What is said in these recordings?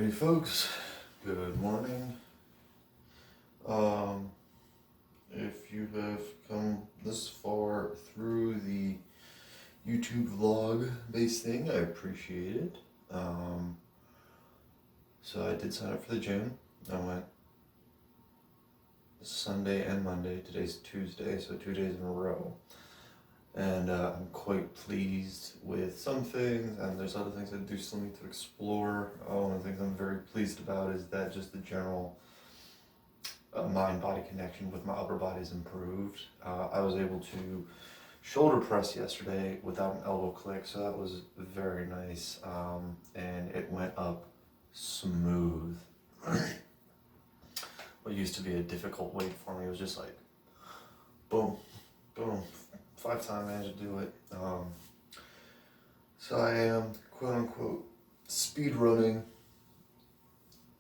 Alrighty folks, good morning. If you have come this far through the YouTube vlog based thing, I appreciate it. So I did sign up for the gym. I went Sunday and Monday. Today's Tuesday, so 2 days in a row. And I'm quite pleased with some things, and there's other things I do still need to explore. One of the things I'm very pleased about is that just the general mind-body connection with my upper body is improved. I was able to shoulder press yesterday without an elbow click, so that was very nice, and it went up smooth. What used to be a difficult weight for me was just like, boom, boom. 5 times I managed to do it. So I am, quote unquote, speed running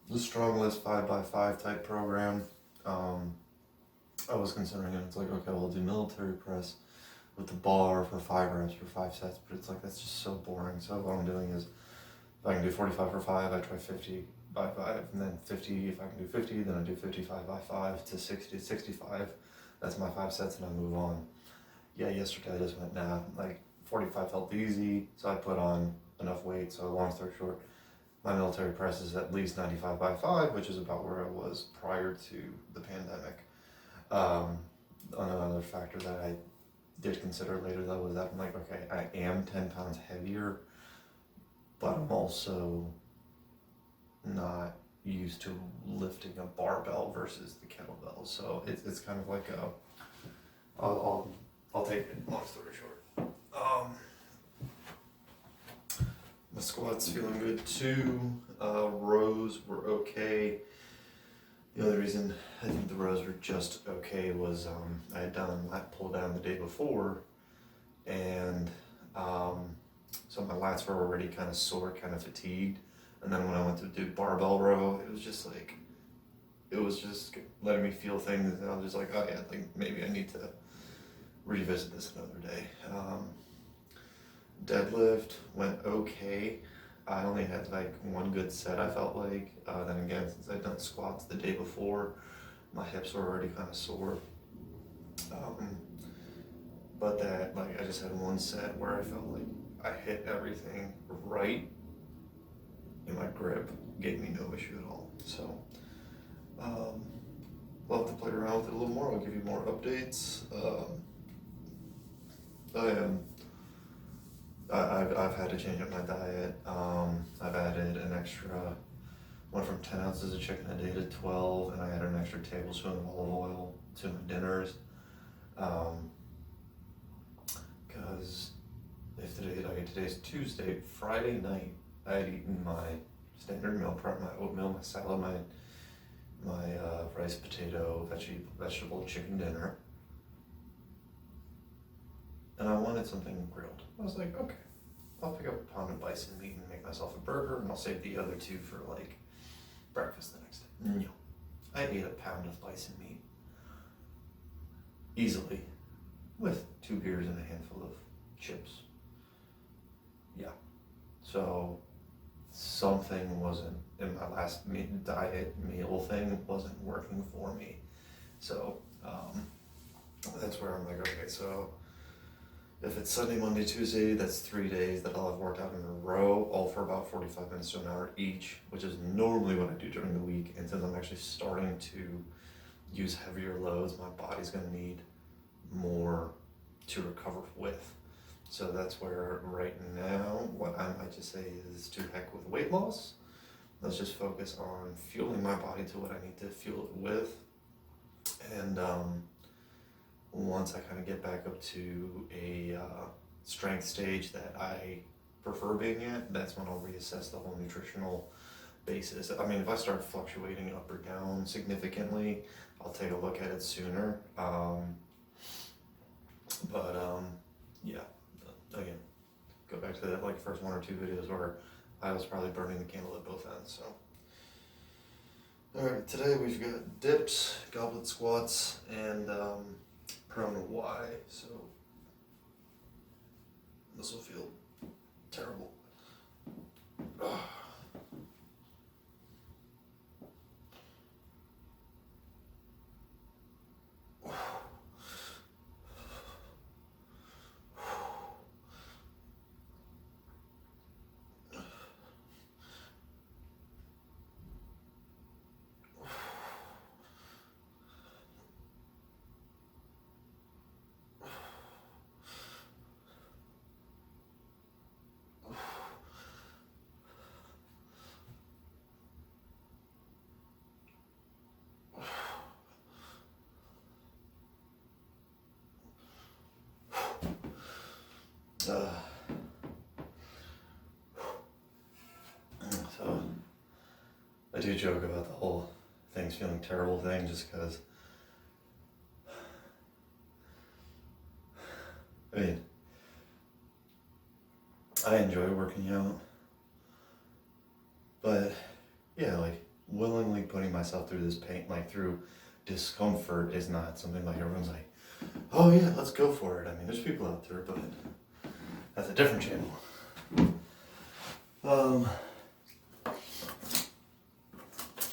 the Strongless 5x5 type program. I was considering it. It's like, okay, we'll do military press with the bar for 5 reps for 5 sets, but it's like, that's just so boring. So what I'm doing is, if I can do 45 for 5, I try 50 by 5, and then 50, if I can do 50, then I do 55 by 5 to 60, 65. That's my 5 sets, and I move on. Yeah, yesterday I just went, nah, like 45 felt easy, so I put on enough weight. So long story short, my military press is at least 95 by 5, which is about where I was prior to the pandemic. Another factor that I did consider later though was that I'm like, okay, I am 10 pounds heavier, but I'm also not used to lifting a barbell versus the kettlebell. So it's kind of like I'll take it, long story short. My squats feeling good too. Rows were okay. The other reason I think the rows were just okay was I had done lat pull down the day before, and so my lats were already kind of sore, kind of fatigued. And then when I went to do barbell row, it was just letting me feel things, and I was just like, oh yeah, like maybe I need to revisit this another day. Deadlift went okay. I only had like one good set, I felt like. Then again, since I'd done squats the day before, my hips were already kind of sore. But that, like, I just had one set where I felt like I hit everything right, and my grip gave me no issue at all. So, we'll have to play around with it a little more. I'll give you more updates. I've had to change up my diet. I've added an extra, went from 10 ounces of chicken a day to 12, and I added an extra tablespoon of olive oil to my dinners. Because if today's Tuesday, Friday night, I had eaten my standard meal prep, my oatmeal, my salad, my rice, potato, vegetable, chicken dinner. And I wanted something grilled. I was like, okay, I'll pick up a pound of bison meat and make myself a burger, and I'll save the other 2 for like breakfast the next day. No, I ate a pound of bison meat easily with 2 beers and a handful of chips. Yeah, so something wasn't in my last diet meal thing wasn't working for me. So that's where I'm like, okay, so if it's Sunday, Monday, Tuesday, that's 3 days that I'll have worked out in a row, all for about 45 minutes to an hour each, which is normally what I do during the week. And since I'm actually starting to use heavier loads, my body's going to need more to recover with. So that's where right now, what I might just say is to heck with weight loss. Let's just focus on fueling my body to what I need to fuel it with. And once I kind of get back up to a strength stage that I prefer being at, that's when I'll reassess the whole nutritional basis. I mean, if I start fluctuating up or down significantly, I'll take a look at it sooner. Yeah, again, go back to that like first 1 or 2 videos where I was probably burning the candle at both ends. So, all right, today we've got dips, goblet squats, and prone Y, so this will feel terrible. so I do joke about the whole things feeling terrible thing just because, I mean, I enjoy working out, but yeah, like willingly putting myself through this pain, like through discomfort, is not something like everyone's like, oh yeah, let's go for it. I mean, there's people out there, but that's a different channel.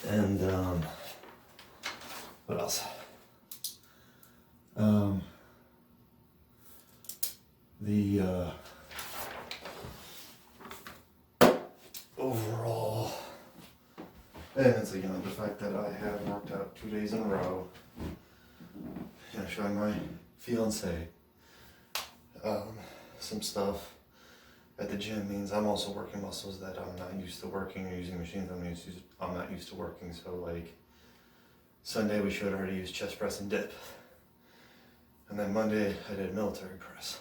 And what else? The overall, and it's the fact that I have worked out 2 days in a row, showing my fiance some stuff at the gym means I'm also working muscles that I'm not used to working, or using machines I'm not used to working. So like Sunday we showed her how to use chest press and dip, and then Monday I did military press,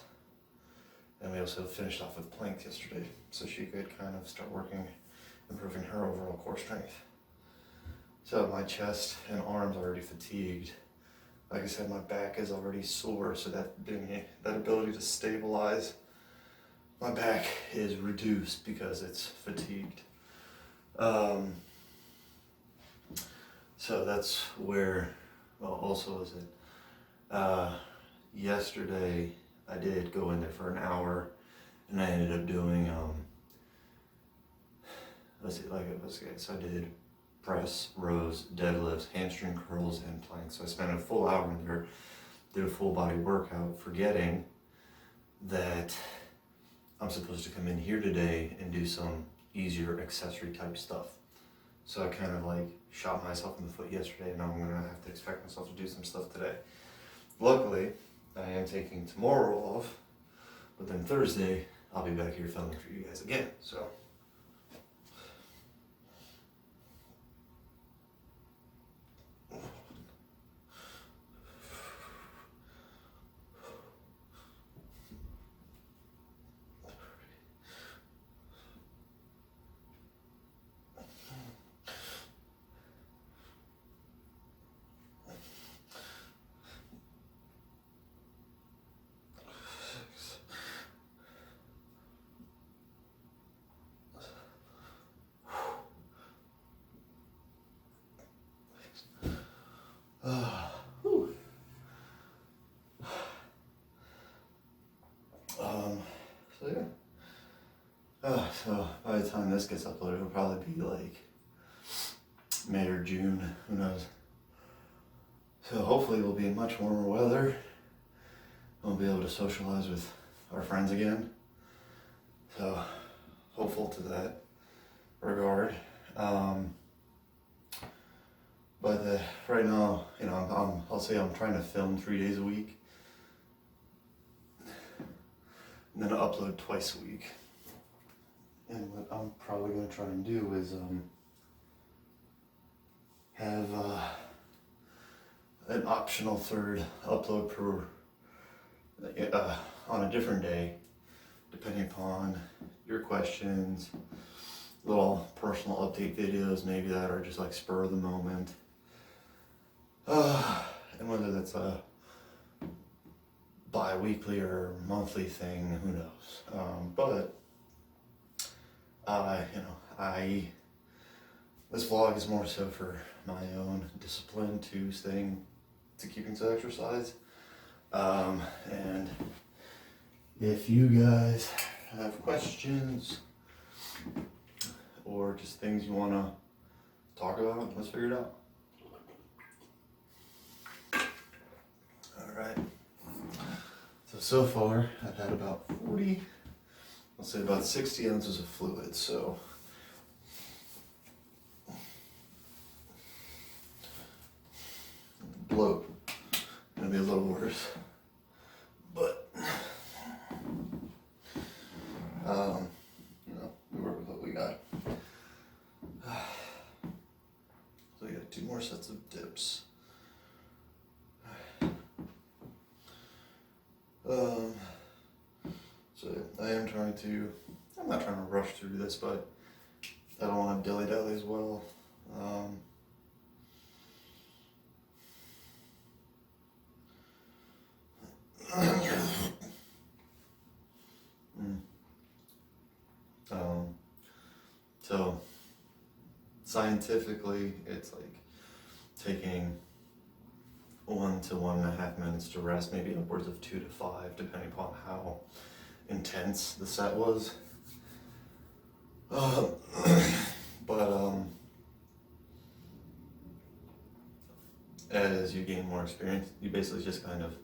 and we also finished off with planks yesterday, so she could kind of start working, improving her overall core strength. So my chest and arms are already fatigued. Like I said, my back is already sore, so that ability to stabilize my back is reduced because it's fatigued. So that's where, also is it, yesterday I did go in there for an hour, and I ended up doing, so I did press, rows, deadlifts, hamstring curls, and planks. So I spent a full hour in there, did a full body workout, forgetting that I'm supposed to come in here today and do some easier accessory type stuff. So I kind of like shot myself in the foot yesterday, and now I'm gonna have to expect myself to do some stuff today. Luckily, I am taking tomorrow off, but then Thursday, I'll be back here filming for you guys again, so. So yeah. So by the time this gets uploaded, it'll probably be like May or June, who knows. So hopefully we'll be in much warmer weather. We'll be able to socialize with our friends again. So hopeful to that regard. But right now, I'll say I'm trying to film 3 days a week, and then upload twice a week. And what I'm probably going to try and do is have an optional third upload per on a different day, depending upon your questions, little personal update videos maybe that are just like spur of the moment, and whether that's a bi-weekly or monthly thing, who knows. But this vlog is more so for my own discipline to keeping to exercise. And if you guys have questions or just things you want to talk about, let's figure it out. All right. So far, I've had about 40, let's say about 60 ounces of fluid, so bloat gonna be a little worse, but we work with what we got. So we got 2 more sets of dips. So I'm not trying to rush through this, but I don't want to dilly-dally as well. So scientifically, it's like taking 1 to 1.5 minutes to rest, maybe upwards of 2 to 5, depending upon how intense the set was. But as you gain more experience, you basically just kind of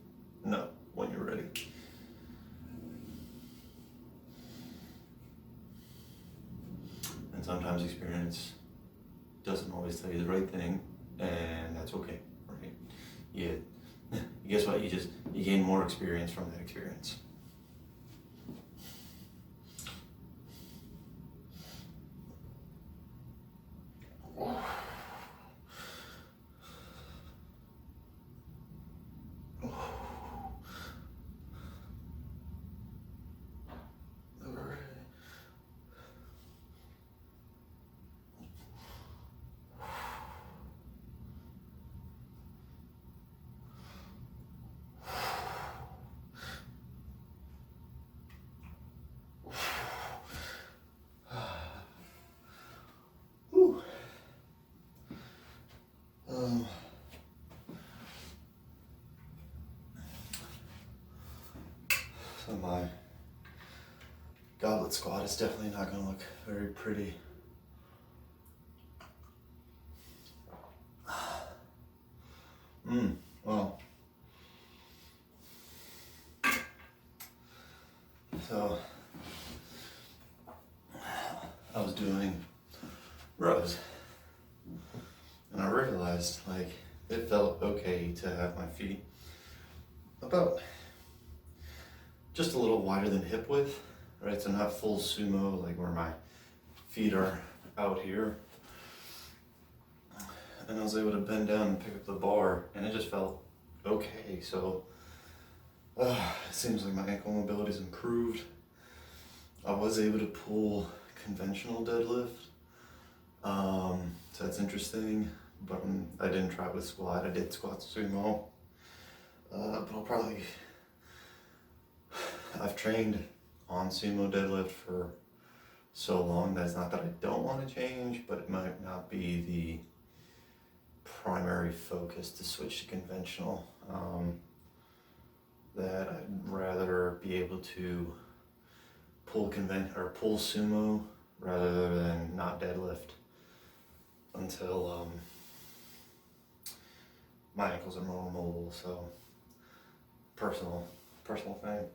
know when you're ready. And sometimes experience doesn't always tell you the right thing, and that's okay, right? Guess what? You gain more experience from that experience. So my goblet squat is definitely not going to look very pretty. Well, so I was doing rows, and I realized like it felt okay to have my feet about just a little wider than hip width, right? So not full sumo, like where my feet are out here. And I was able to bend down and pick up the bar, and it just felt okay. So it seems like my ankle mobility's improved. I was able to pull conventional deadlift, so that's interesting. But I didn't try it with squat. I did squat sumo, but I've trained on sumo deadlift for so long that it's not that I don't want to change, but it might not be the primary focus to switch to conventional. That I'd rather be able to pull sumo rather than not deadlift until my ankles are more mobile. So personal thing.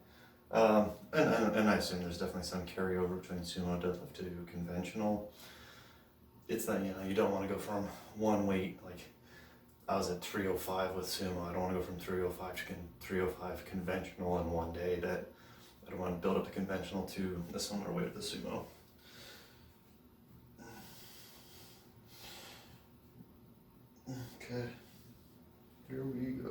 And I assume there's definitely some carryover between sumo deadlift to conventional. It's that, you don't want to go from one weight, like I was at 305 with sumo. I don't want to go from 305 to 305 conventional in one day. That I don't want to build up the conventional to a similar weight of the sumo. Okay, here we go.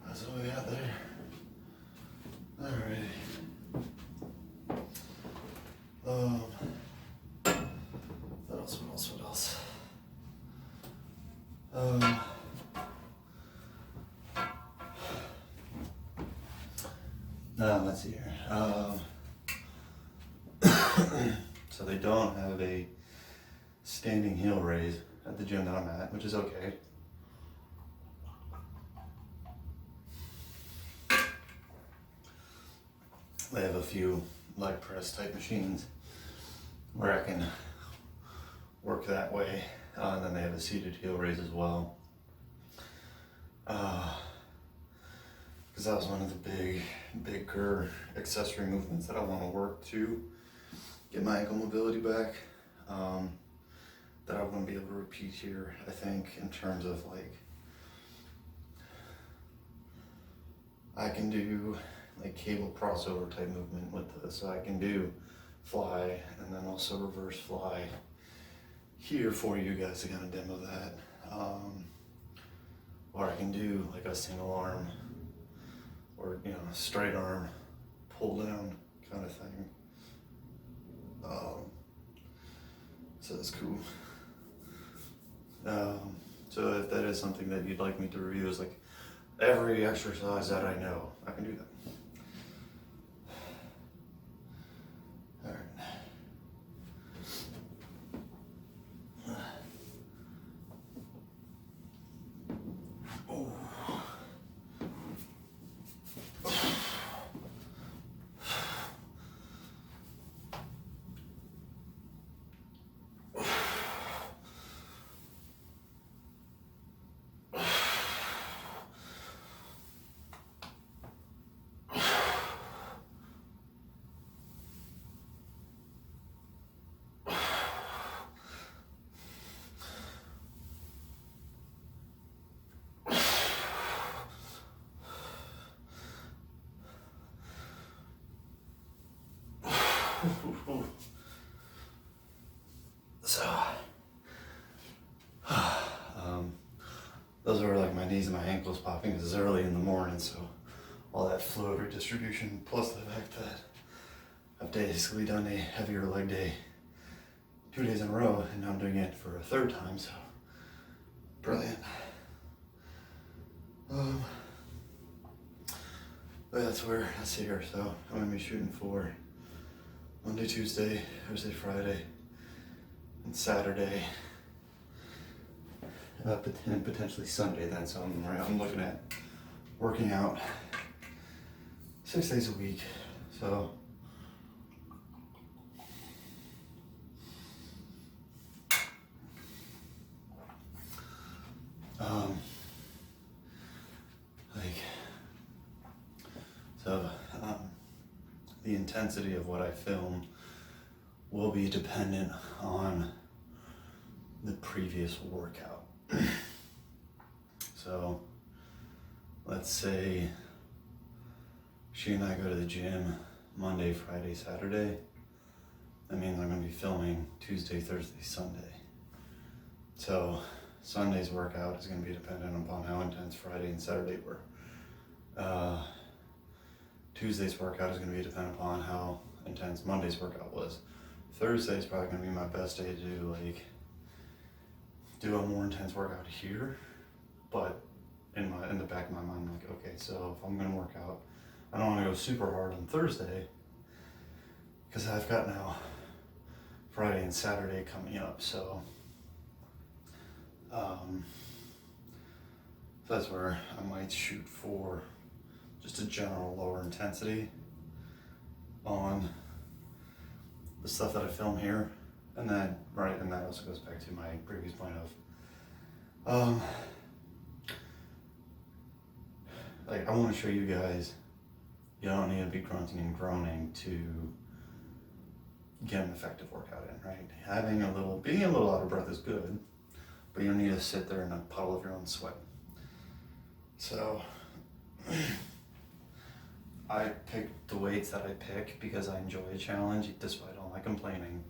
That's what we got there. Alrighty. What else? Let's see here. So they don't have a standing heel raise at the gym that I'm at, which is okay. They have a few leg press type machines where I can work that way, and then they have a seated heel raise as well. because that was one of the bigger accessory movements that I want to work to get my ankle mobility back, that I want to be able to repeat here, I think, in terms of like, I can do like cable crossover type movement with this, so I can do fly and then also reverse fly here for you guys to kind of demo that, or I can do like a single arm or, you know, a straight arm pull down kind of thing. So that's cool. So if that is something that you'd like me to review, is like every exercise that I know, I can do that. All right. Oh. So, those are like my knees and my ankles popping because it's early in the morning, so all that fluid redistribution, plus the fact that I've basically done a heavier leg day 2 days in a row, and now I'm doing it for a third time, so brilliant. But that's here, so I'm gonna be shooting for Monday, Tuesday, Thursday, Friday, and Saturday, and potentially Sunday then. So I'm looking at working out 6 days a week. So the intensity of what I film will be dependent on the previous workout. So let's say she and I go to the gym Monday, Friday, Saturday. That means I'm going to be filming Tuesday, Thursday, Sunday. So Sunday's workout is going to be dependent upon how intense Friday and Saturday were. Tuesday's workout is going to be dependent upon how intense Monday's workout was. Thursday's probably going to be my best day to do a more intense workout here, but in the back of my mind, I'm like, okay, so if I'm going to work out, I don't want to go super hard on Thursday because I've got now Friday and Saturday coming up, so that's where I might shoot for just a general lower intensity on the stuff that I film here. And then, right, and that also goes back to my previous point of, like, I want to show you guys, you don't need to be grunting and groaning to get an effective workout in, right? Being a little out of breath is good, but you don't need to sit there in a puddle of your own sweat. So, I picked the weights that I pick because I enjoy a challenge, despite all my complaining.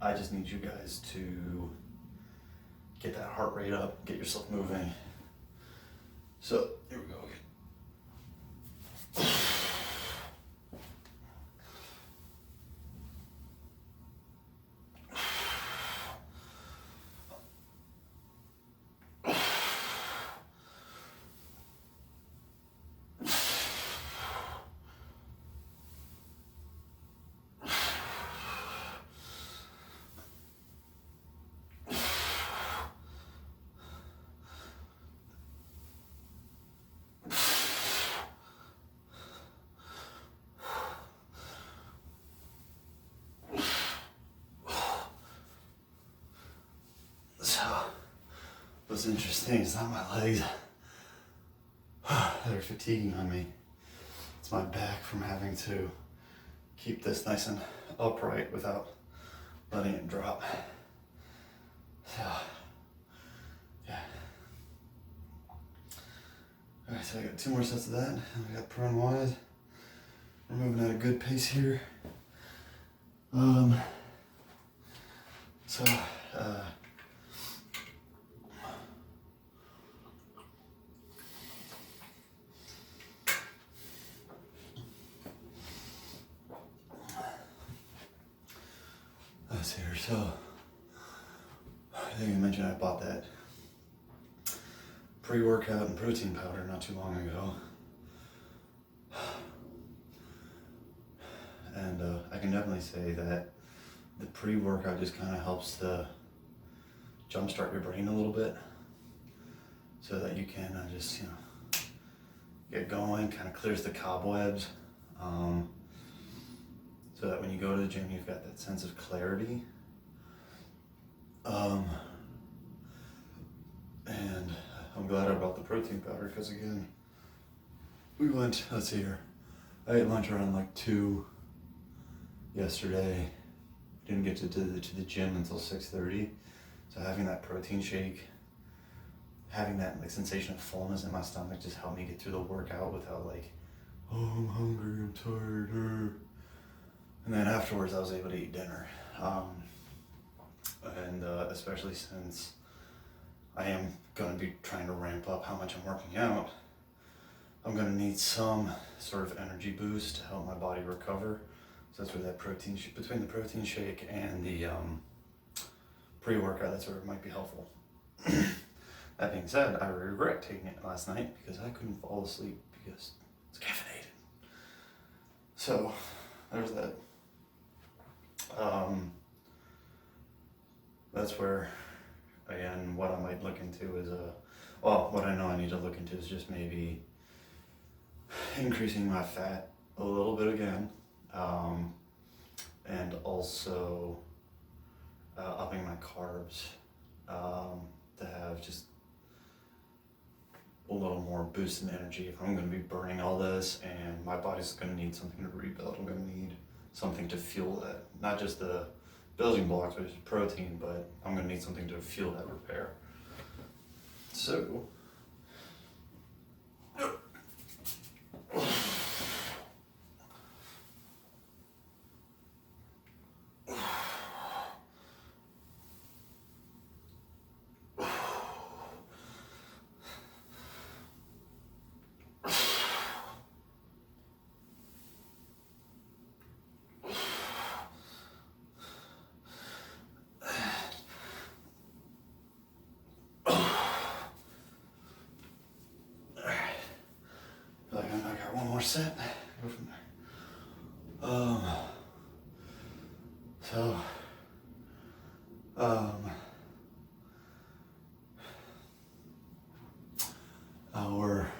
I just need you guys to get that heart rate up, get yourself moving. So, here we go. What's interesting is not my legs. that are fatiguing on me. It's my back from having to keep this nice and upright without letting it drop. So, yeah. Alright, so I got 2 more sets of that, and we got prone wide. We're moving at a good pace here. So, let's see here. So, I think I mentioned I bought that pre-workout and protein powder not too long ago. And I can definitely say that the pre-workout just kind of helps to jumpstart your brain a little bit so that you can just, get going, kind of clears the cobwebs, so that when you go to the gym, you've got that sense of clarity. And I'm glad I brought the protein powder because, again, we went, let's see here, I ate lunch around like 2 yesterday. Didn't get to the gym until 6:30. So having that protein shake, having that like sensation of fullness in my stomach just helped me get through the workout without like, oh, I'm hungry, I'm tired. And then afterwards I was able to eat dinner. And especially since I am going to be trying to ramp up how much I'm working out, I'm going to need some sort of energy boost to help my body recover. So that's where that protein, between the protein shake and the pre-workout, that's where it might be helpful. That being said, I regret taking it last night because I couldn't fall asleep because it's caffeinated. So there's that. That's where, again, what I might look into is what I know I need to look into is just maybe increasing my fat a little bit again. And also upping my carbs to have just a little more boost in energy. If I'm going to be burning all this and my body's going to need something to rebuild, I'm going to need something to fuel that. Not just the building blocks, which is protein, but I'm going to need something to fuel that repair. So, I got one more set. Go from there. Our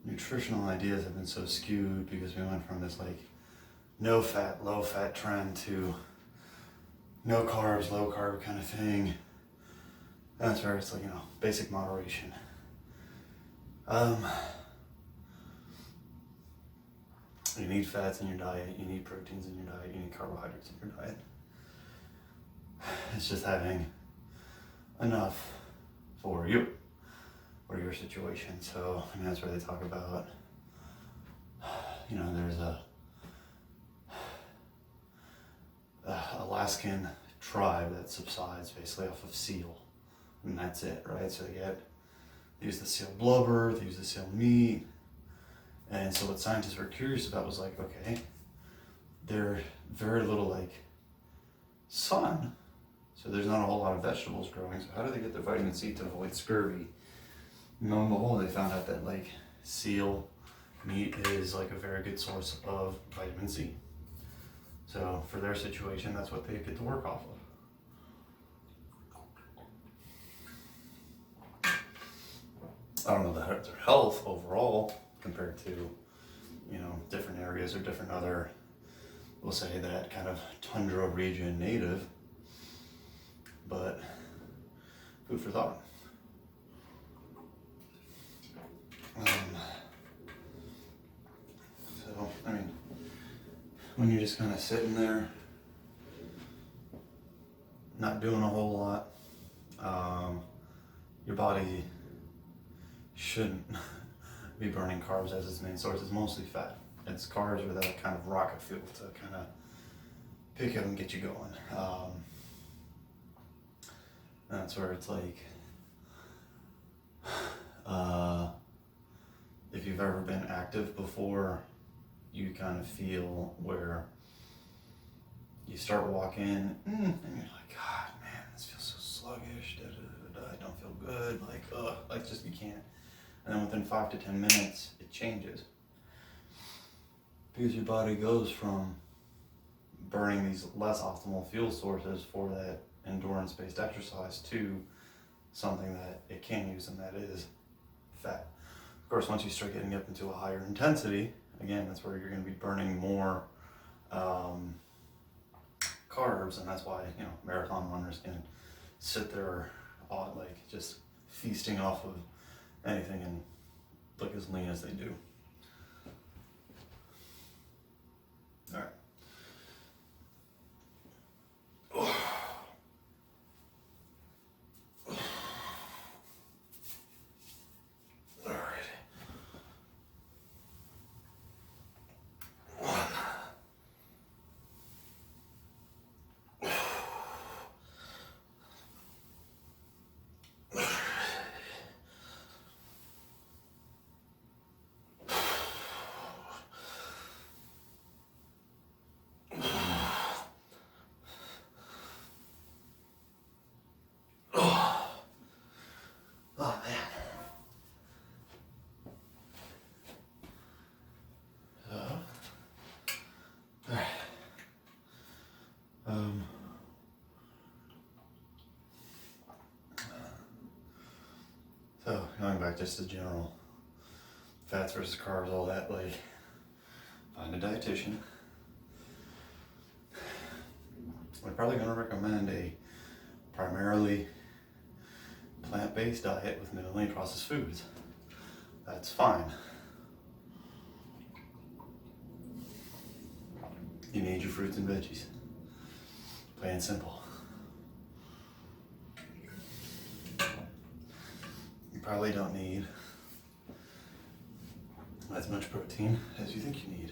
nutritional ideas have been so skewed because we went from this like no fat, low fat trend to no carbs, low carb kind of thing. That's where it's like, basic moderation. You need fats in your diet, you need proteins in your diet, you need carbohydrates in your diet. It's just having enough for you or your situation. So, that's where they talk about, there's a Alaskan tribe that subsides basically off of seal. And that's it, right? So they use the seal blubber, they use the seal meat. And so what scientists were curious about was like, okay, there's very little sun, so there's not a whole lot of vegetables growing. So how do they get their vitamin C to avoid scurvy? And lo and behold, they found out that seal meat is a very good source of vitamin C. So for their situation, that's what they get to work off of. I don't know that hurts their health overall compared to, different areas or different other, we'll say that kind of tundra region native, but food for thought. So, I mean, when you're just kind of sitting there, not doing a whole lot, your body shouldn't be burning carbs as its main source. It's mostly fat. It's carbs with that kind of rocket fuel to kind of pick up and get you going. That's where it's like, if you've ever been active before, you kind of feel where you start walking and you're like, God, man, this feels so sluggish. I don't feel good. Like just you can't. And then within 5 to 10 minutes, it changes because your body goes from burning these less optimal fuel sources for that endurance-based exercise to something that it can use, and that is fat. Of course, once you start getting up into a higher intensity, again, that's where you're going to be burning more carbs, and that's why, you know, marathon runners can sit there like just feasting off of anything and look as lean as they do. All right. Oh man. Alright. So going back just to general fats versus carbs, all that, like, find a dietitian. We're probably going to recommend a primarily plant-based diet with minimally processed foods. That's fine. You need your fruits and veggies. Plain and simple. You probably don't need as much protein as you think you need.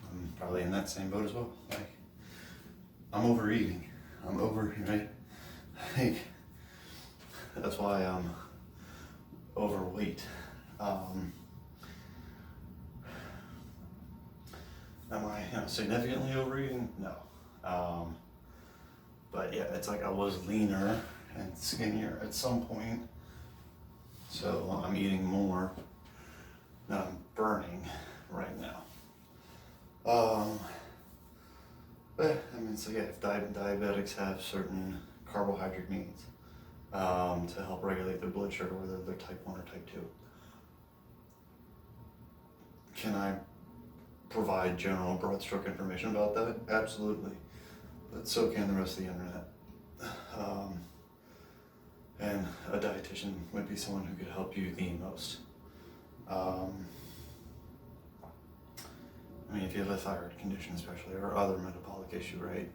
I'm probably in that same boat as well. Like, I'm overeating. Right? Like, that's why I'm overweight. Am I, significantly overeating? No. But yeah, it's like I was leaner and skinnier at some point, so I'm eating more than I'm burning right now. But I mean, so yeah, if diabetics have certain carbohydrate needs to help regulate their blood sugar, whether they're type 1 or type 2. Can I provide general broad stroke information about that? Absolutely. But so can the rest of the internet. And a dietitian would be someone who could help you the most. I mean, if you have a thyroid condition especially, or other metabolic issue, right?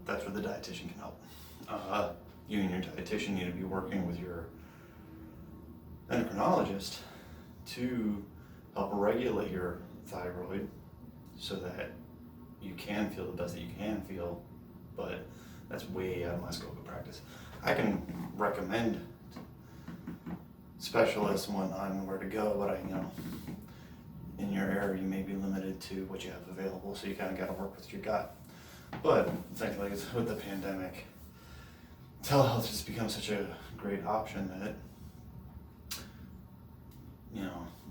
That's where the dietitian can help. You and your dietitian need to be working with your endocrinologist to help regulate your thyroid so that you can feel the best that you can feel, but that's way out of my scope of practice. I can recommend specialists and whatnot and where to go, but in your area you may be limited to what you have available, so you kind of got to work with your gut. But thankfully, with the pandemic, telehealth has become such a great option that,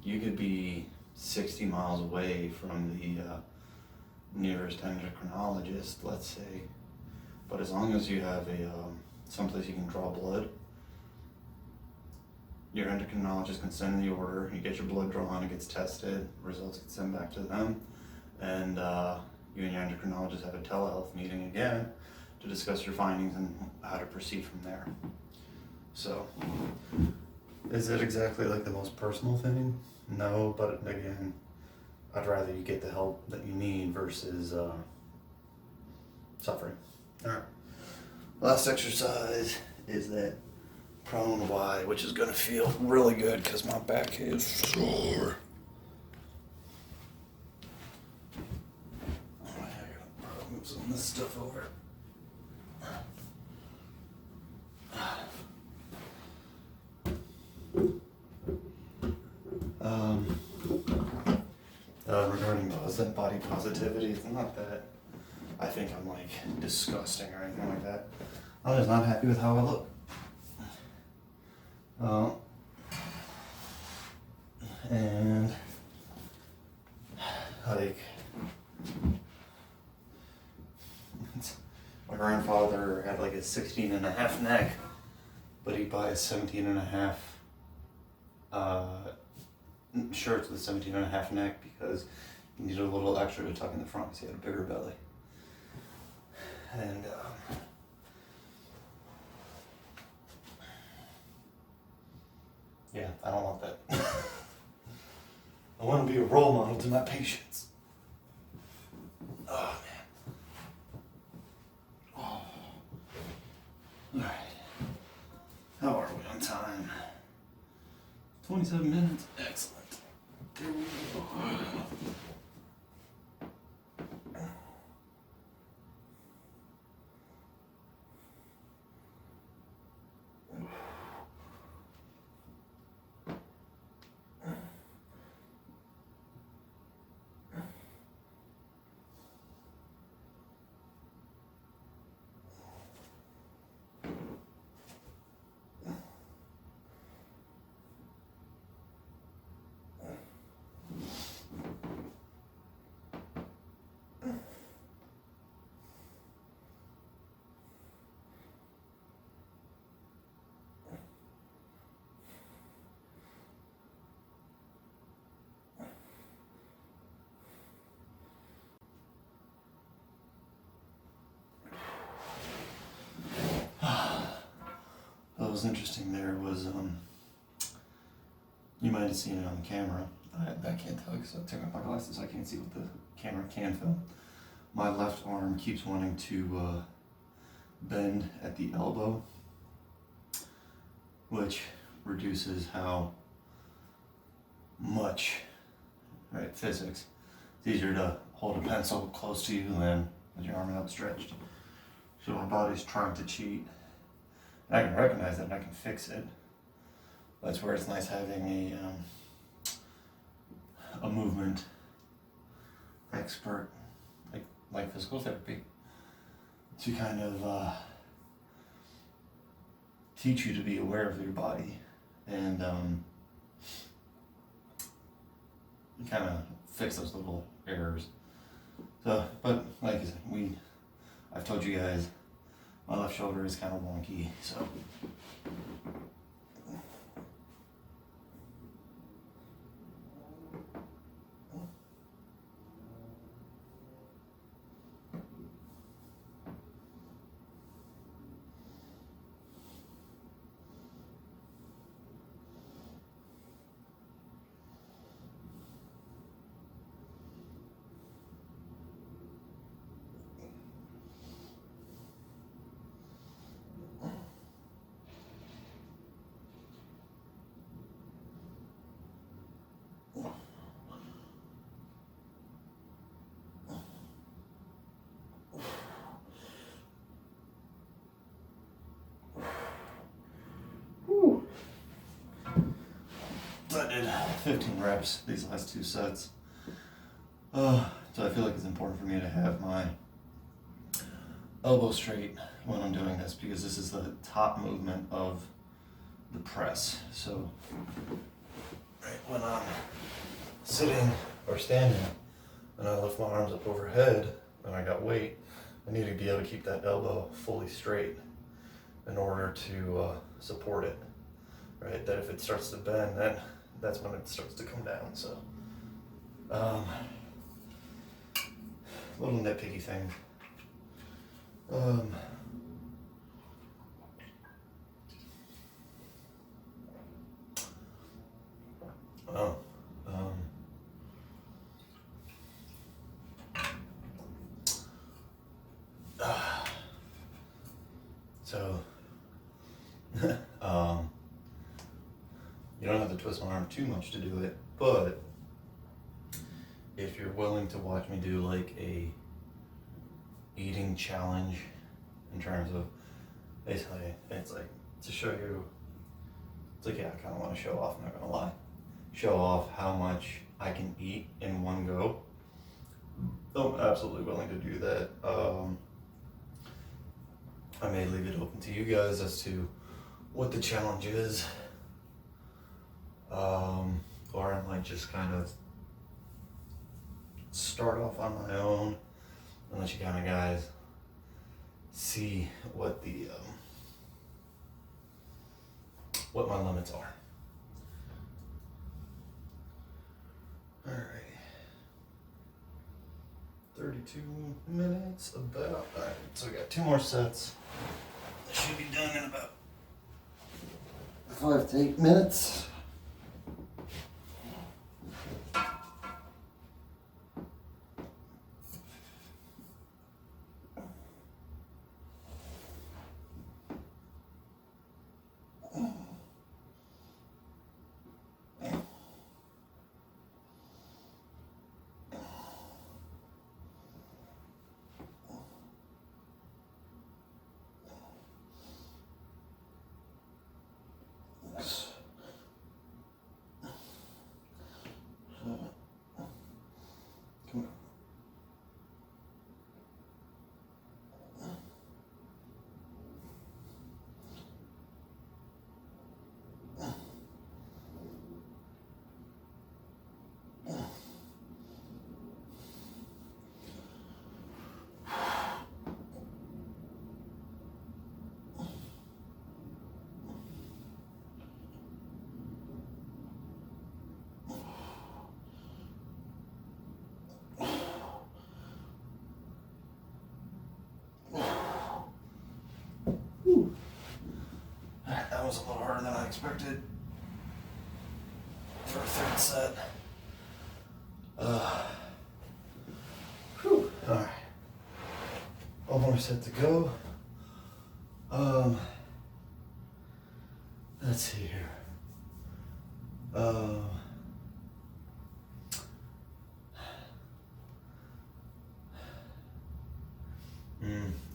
you could be 60 miles away from the nearest endocrinologist, let's say, but as long as you have someplace you can draw blood, your endocrinologist can send the order, you get your blood drawn, it gets tested, results get sent back to them, and you and your endocrinologist have a telehealth meeting again to discuss your findings and how to proceed from there. So, Is it exactly like the most personal thing? No, but again, I'd rather you get the help that you need versus suffering. All right. Last exercise is that prone Y, which is gonna feel really good because my back is sore. I gotta move some of this stuff over. Regarding body positivity, it's not that I think I'm like disgusting or anything like that. I'm just not happy with how I look. And like my grandfather had like a 16.5 neck, but he'd buy a 17.5 shirts with a 17.5 neck because he needed a little extra to tuck in the front because he had a bigger belly. And yeah, I don't want that. I want to be a role model to my patients. Oh man. Oh. Alright. How are we on time? 27 minutes. Excellent. There we go. What was interesting there was, you might have seen it on the camera. I can't tell because I took off my glasses, so I can't see what the camera can film. My left arm keeps wanting to bend at the elbow, which reduces how much, right, physics. It's easier to hold a pencil close to you than with your arm outstretched. So my body's trying to cheat. And I can recognize that and I can fix it. That's where it's nice having a movement expert like physical therapy to kind of teach you to be aware of your body and kind of fix those little errors. So, but like I said, I've told you guys, my left shoulder is kind of wonky, so. I did 15 reps these last two sets. So I feel like it's important for me to have my elbow straight when I'm doing this because this is the top movement of the press. So right when I'm sitting or standing and I lift my arms up overhead and I got weight, I need to be able to keep that elbow fully straight in order to support it. Right, that if it starts to bend, then that's when it starts to come down. So, little nitpicky thing. Well, so, you don't have to twist my arm too much to do it, but if you're willing to watch me do like a eating challenge in terms of basically it's like to show you, it's like, yeah, I kind of want to show off, I'm not gonna lie, show off how much I can eat in one go. I'm absolutely willing to do that. I may leave it open to you guys as to what the challenge is, or I might just kind of start off on my own and let you kind of guys see what the what my limits are. All right, 32 minutes about. All right, so we got 2 more sets. That should be done in about 5 to 8 minutes. That was a little harder than I expected for a 3rd set. Whew. All right. One more set to go. Let's see here.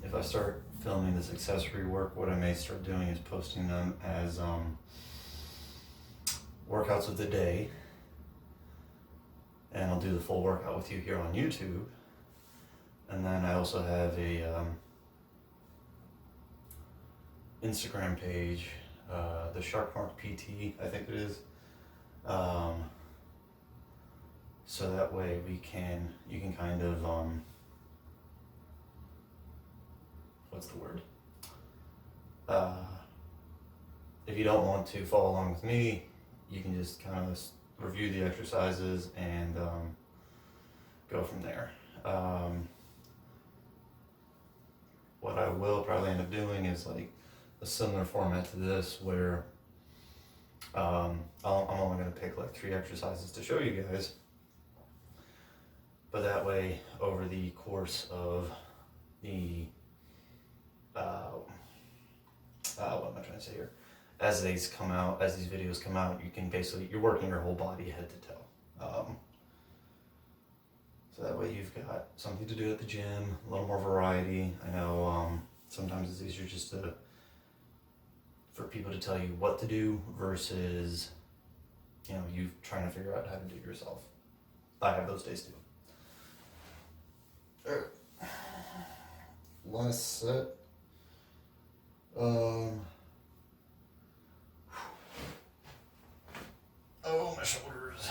If I start filming this accessory work, what I may start doing is posting them as workouts of the day, and I'll do the full workout with you here on YouTube. And then I also have a Instagram page, the Shark Mark PT, I think it is. So that way you can kind of what's the word? If you don't want to follow along with me, you can just kind of review the exercises and go from there. What I will probably end up doing is like a similar format to this, where I'm only going to pick like 3 exercises to show you guys, but that way over the course of the what am I trying to say here? As these videos come out, you can basically, you're working your whole body head to toe. So that way you've got something to do at the gym, a little more variety. I know sometimes it's easier just for people to tell you what to do versus, you trying to figure out how to do it yourself. I have those days too. All right. Last set. Oh, my shoulders.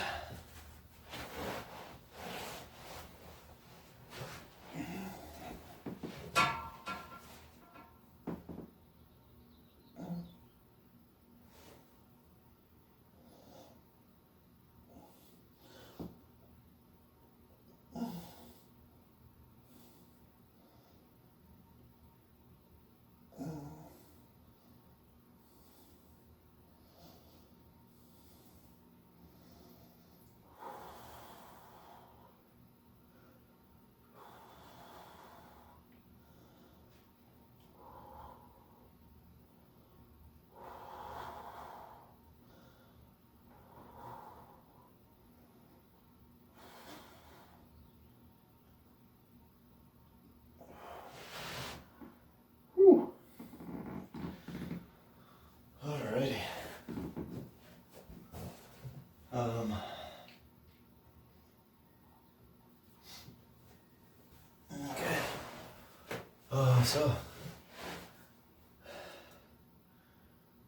So,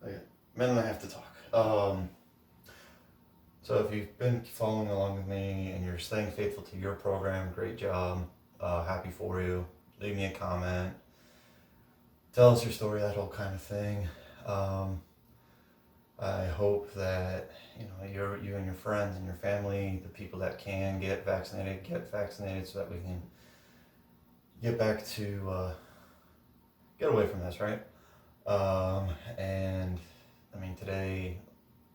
okay, men and I have to talk. So if you've been following along with me and you're staying faithful to your program, great job. Happy for you. Leave me a comment. Tell us your story, that whole kind of thing. I hope that you and your friends and your family, the people that can get vaccinated, so that we can get back to get away from this, right? And I mean, today,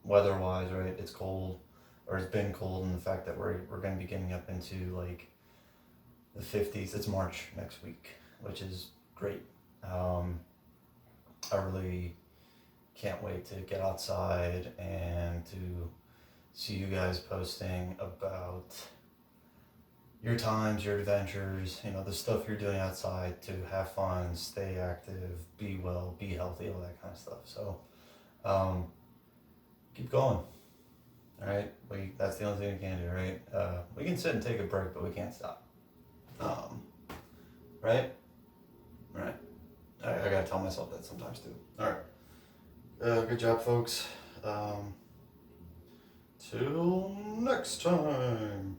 weather-wise, right, it's cold, or it's been cold, and the fact that we're going to be getting up into like the 50s. It's March next week, which is great. I really can't wait to get outside and to see you guys posting about your times, your adventures, the stuff you're doing outside to have fun, stay active, be well, be healthy, all that kind of stuff. So, keep going. All right, that's the only thing we can do, right? We can sit and take a break, but we can't stop. Right? Right. I gotta tell myself that sometimes too. All right. Good job, folks. Till next time.